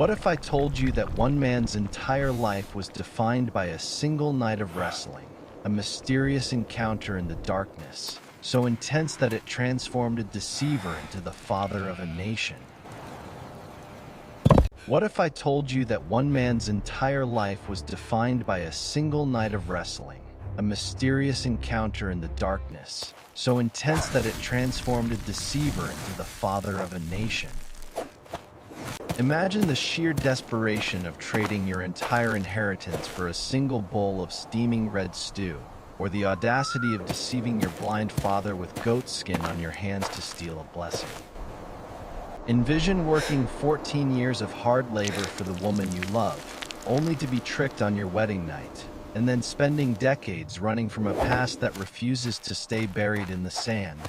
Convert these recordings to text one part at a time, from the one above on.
What if I told you that one man's entire life was defined by a single night of wrestling, a mysterious encounter in the darkness, so intense that it transformed a deceiver into the father of a nation? What if I told you that one man's entire life was defined by a single night of wrestling, a mysterious encounter in the darkness, so intense that it transformed a deceiver into the father of a nation? Imagine the sheer desperation of trading your entire inheritance for a single bowl of steaming red stew, or the audacity of deceiving your blind father with goat skin on your hands to steal a blessing. Envision working 14 years of hard labor for the woman you love, only to be tricked on your wedding night, and then spending decades running from a past that refuses to stay buried in the sand.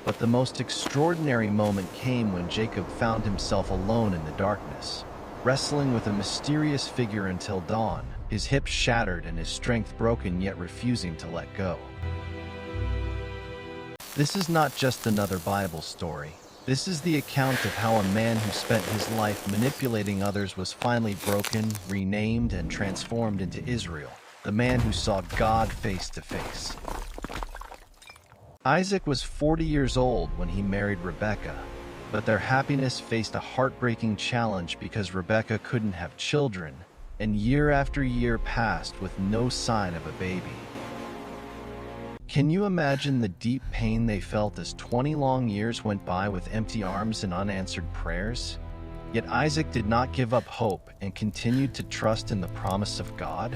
But the most extraordinary moment came when Jacob found himself alone in the darkness, wrestling with a mysterious figure until dawn, his hips shattered and his strength broken, yet refusing to let go. This is not just another Bible story. This is the account of how a man who spent his life manipulating others was finally broken, renamed, and transformed into Israel, the man who saw God face to face. Isaac was 40 years old when he married Rebekah, but their happiness faced a heartbreaking challenge because Rebekah couldn't have children, and year after year passed with no sign of a baby. Can you imagine the deep pain they felt as 20 long years went by with empty arms and unanswered prayers? Yet Isaac did not give up hope and continued to trust in the promise of God.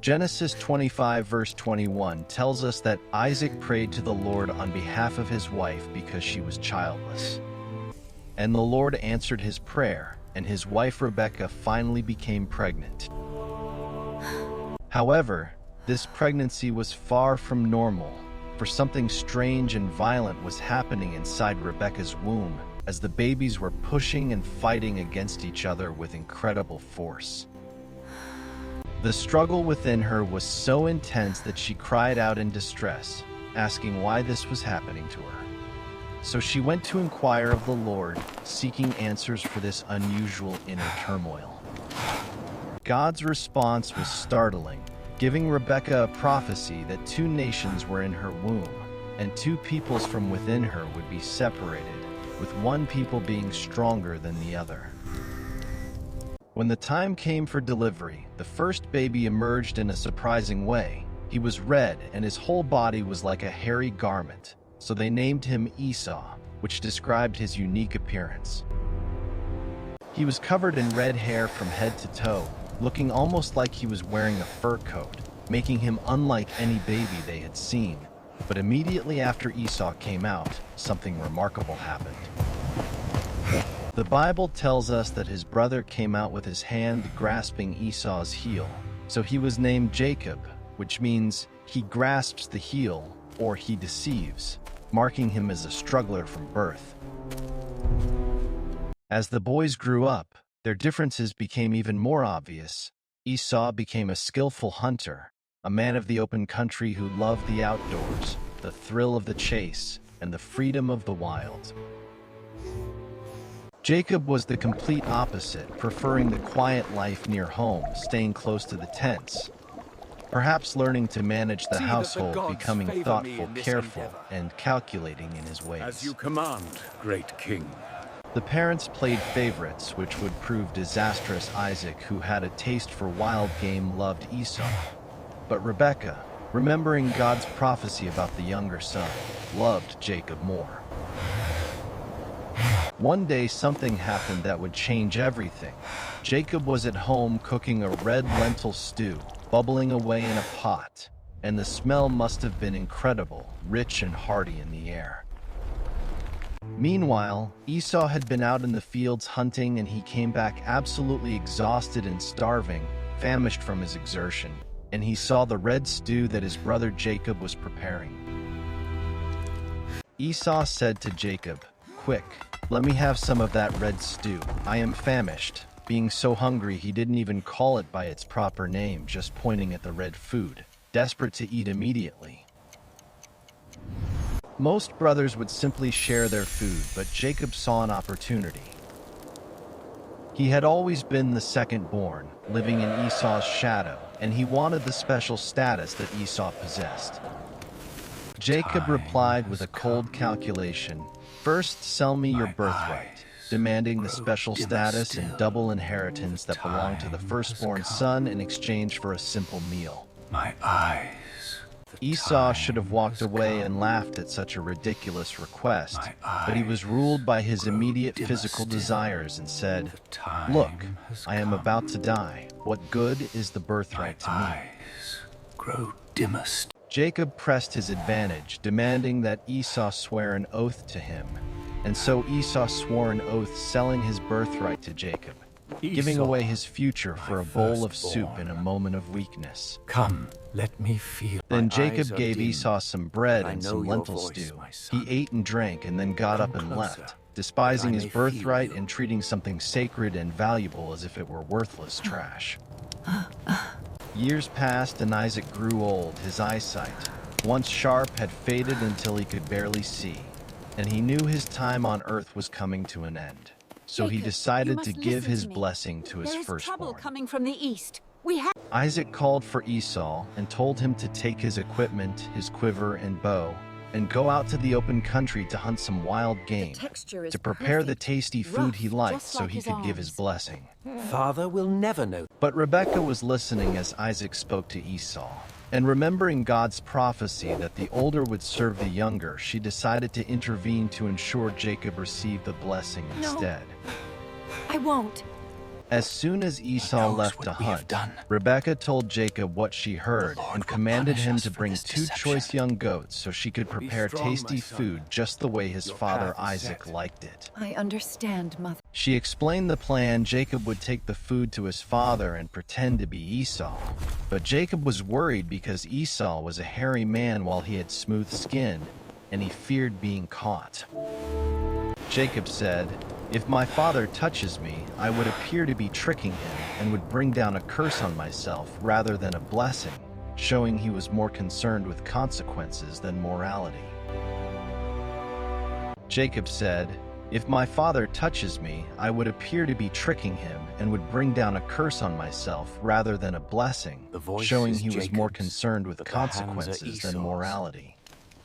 Genesis 25 verse 21 tells us that Isaac prayed to the Lord on behalf of his wife because she was childless. And the Lord answered his prayer, and his wife Rebekah finally became pregnant. However, this pregnancy was far from normal, for something strange and violent was happening inside Rebekah's womb as the babies were pushing and fighting against each other with incredible force. The struggle within her was so intense that she cried out in distress, asking why this was happening to her. So she went to inquire of the Lord, seeking answers for this unusual inner turmoil. God's response was startling, giving Rebekah a prophecy that two nations were in her womb, and two peoples from within her would be separated, with one people being stronger than the other. When the time came for delivery, the first baby emerged in a surprising way. He was red and his whole body was like a hairy garment, so they named him Esau, which described his unique appearance. He was covered in red hair from head to toe, looking almost like he was wearing a fur coat, making him unlike any baby they had seen. But immediately after Esau came out, something remarkable happened. The Bible tells us that his brother came out with his hand grasping Esau's heel, so he was named Jacob, which means he grasps the heel, or he deceives, marking him as a struggler from birth. As the boys grew up, their differences became even more obvious. Esau became a skillful hunter, a man of the open country who loved the outdoors, the thrill of the chase, and the freedom of the wild. Jacob was the complete opposite, preferring the quiet life near home, staying close to the tents. Perhaps learning to manage the household, becoming thoughtful, careful, and calculating in his ways. As you command, great king. The parents played favorites, which would prove disastrous. Isaac, who had a taste for wild game, loved Esau. But Rebekah, remembering God's prophecy about the younger son, loved Jacob more. One day something happened that would change everything. Jacob was at home cooking a red lentil stew, bubbling away in a pot, and the smell must have been incredible, rich and hearty in the air. Meanwhile, Esau had been out in the fields hunting, and he came back absolutely exhausted and starving, famished from his exertion, and he saw the red stew that his brother Jacob was preparing. Esau said to Jacob, "Quick, let me have some of that red stew. I am famished." Being so hungry, he didn't even call it by its proper name, just pointing at the red food, desperate to eat immediately. Most brothers would simply share their food, but Jacob saw an opportunity. He had always been the second-born, living in Esau's shadow, and he wanted the special status that Esau possessed. Jacob replied with a cold calculation. First, sell me your birthright, demanding the special status and double inheritance that belonged to the firstborn son in exchange for a simple meal. My eyes. Esau should have walked away and laughed at such a ridiculous request, but he was ruled by his immediate physical desires and said, "Look, I am about to die. What good is the birthright to me?" Grow dimmest. Jacob pressed his advantage, demanding that Esau swear an oath to him, and so Esau swore an oath selling his birthright to Jacob, giving away his future for a bowl of soup in a moment of weakness. Come, let me feel. Then Jacob gave Esau some bread and some lentil stew. He ate and drank and then got up and left, despising his birthright and treating something sacred and valuable as if it were worthless trash. Years passed and Isaac grew old. His eyesight, once sharp, had faded until he could barely see, and he knew his time on earth was coming to an end. So he decided to give his blessing to his firstborn. There is trouble coming from the east. Isaac called for Esau and told him to take his equipment, his quiver and bow, and go out to the open country to hunt some wild game, to prepare the tasty food he liked so he could give his blessing. Father will never know. But Rebekah was listening as Isaac spoke to Esau, and remembering God's prophecy that the older would serve the younger, she decided to intervene to ensure Jacob received the blessing instead. I won't. As soon as Esau left to hunt, Rebekah told Jacob what she heard and commanded him to bring 2 choice young goats so she could prepare tasty food just the way his father Isaac liked it. I understand, Mother. She explained the plan. Jacob would take the food to his father and pretend to be Esau. But Jacob was worried because Esau was a hairy man while he had smooth skin, and he feared being caught. Jacob said, "If my father touches me, I would appear to be tricking him and would bring down a curse on myself rather than a blessing," showing he was more concerned with consequences than morality. Jacob said, "If my father touches me, I would appear to be tricking him and would bring down a curse on myself rather than a blessing," showing he was more concerned with consequences than morality.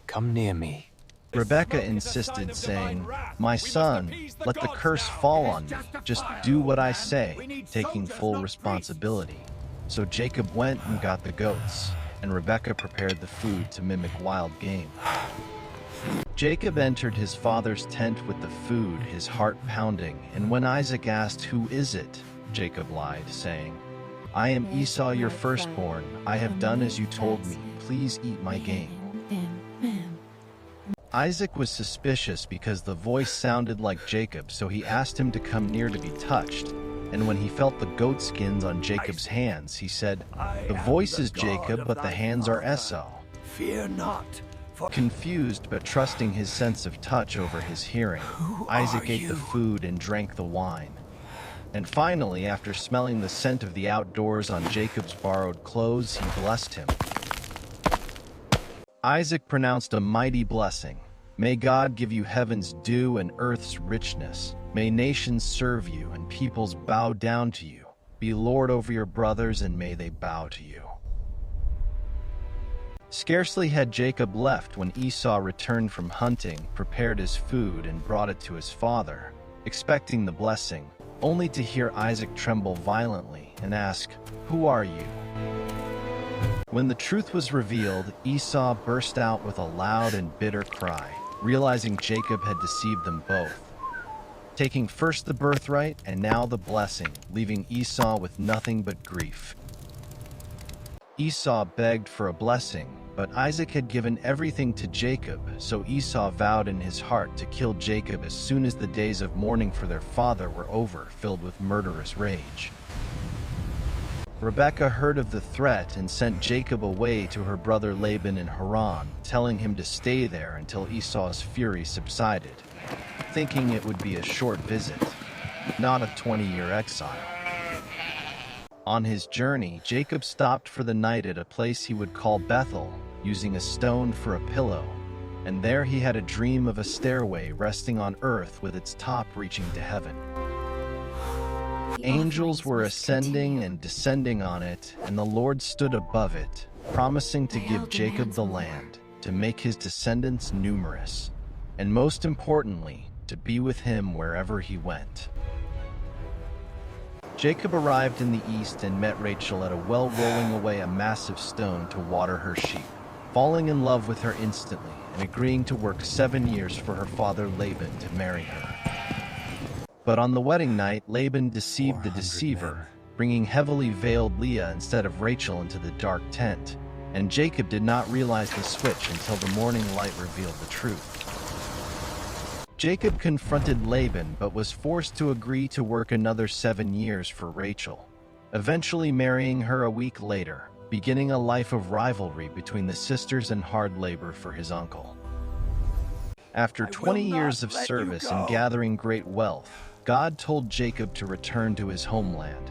Come near me. Rebekah insisted, saying, "My son, let the curse fall on me. Just do what I say," taking full responsibility. So Jacob went and got the goats, and Rebekah prepared the food to mimic wild game. Jacob entered his father's tent with the food, his heart pounding, and when Isaac asked, "Who is it?" Jacob lied, saying, "I am Esau, your firstborn. I have done as you told me. Please eat my game." Isaac was suspicious because the voice sounded like Jacob, so he asked him to come near to be touched. And when he felt the goat skins on Jacob's hands, he said, "The voice is Jacob, but the hands are Esau." Fear not. Confused but trusting his sense of touch over his hearing, Isaac ate the food and drank the wine. And finally, after smelling the scent of the outdoors on Jacob's borrowed clothes, he blessed him. Isaac pronounced a mighty blessing. "May God give you heaven's dew and earth's richness. May nations serve you and peoples bow down to you. Be Lord over your brothers, and may they bow to you." Scarcely had Jacob left when Esau returned from hunting, prepared his food, and brought it to his father, expecting the blessing, only to hear Isaac tremble violently and ask, "Who are you?" When the truth was revealed, Esau burst out with a loud and bitter cry, realizing Jacob had deceived them both, taking first the birthright and now the blessing, leaving Esau with nothing but grief. Esau begged for a blessing, but Isaac had given everything to Jacob, so Esau vowed in his heart to kill Jacob as soon as the days of mourning for their father were over, filled with murderous rage. Rebekah heard of the threat and sent Jacob away to her brother Laban in Haran, telling him to stay there until Esau's fury subsided, thinking it would be a short visit, not a 20-year exile. On his journey, Jacob stopped for the night at a place he would call Bethel, using a stone for a pillow, and there he had a dream of a stairway resting on earth with its top reaching to heaven. Angels offerings were must ascending continue. and descending on it, and the Lord stood above it, promising to They give held Jacob demands the more. land, to make his descendants numerous, and most importantly, to be with him wherever he went. Jacob arrived in the east and met Rachel at a well rolling away a massive stone to water her sheep, falling in love with her instantly and agreeing to work 7 years for her father Laban to marry her. But on the wedding night, Laban deceived the 400 deceiver, men. bringing heavily veiled Leah instead of Rachel into the dark tent, and Jacob did not realize the switch until the morning light revealed the truth. Jacob confronted Laban but was forced to agree to work another 7 years for Rachel, eventually marrying her a week later, beginning a life of rivalry between the sisters and hard labor for his uncle. After I will 20 years not of let you service go. and gathering great wealth, God told Jacob to return to his homeland.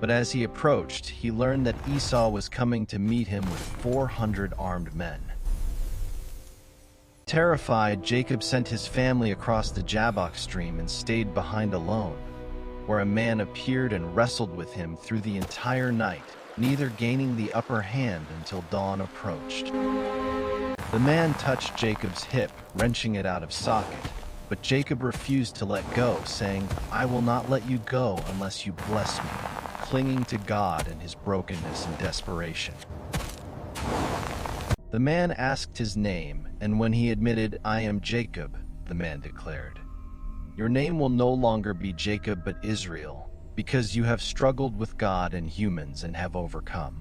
But as he approached, he learned that Esau was coming to meet him with 400 armed men. Terrified, Jacob sent his family across the Jabbok stream and stayed behind alone, where a man appeared and wrestled with him through the entire night, neither gaining the upper hand until dawn approached. The man touched Jacob's hip, wrenching it out of socket, but Jacob refused to let go, saying, "I will not let you go unless you bless me," clinging to God in his brokenness and desperation. The man asked his name, and when he admitted, "I am Jacob," the man declared, "Your name will no longer be Jacob but Israel, because you have struggled with God and humans and have overcome."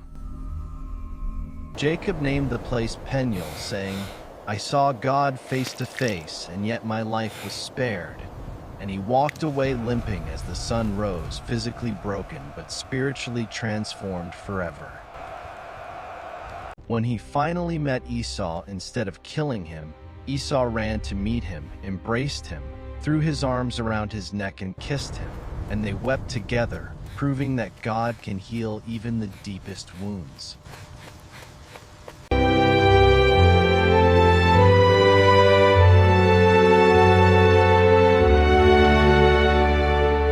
Jacob named the place Peniel, saying, "I saw God face to face, and yet my life was spared." And he walked away limping as the sun rose, physically broken but spiritually transformed forever. When he finally met Esau, instead of killing him, Esau ran to meet him, embraced him, threw his arms around his neck and kissed him, and they wept together, proving that God can heal even the deepest wounds.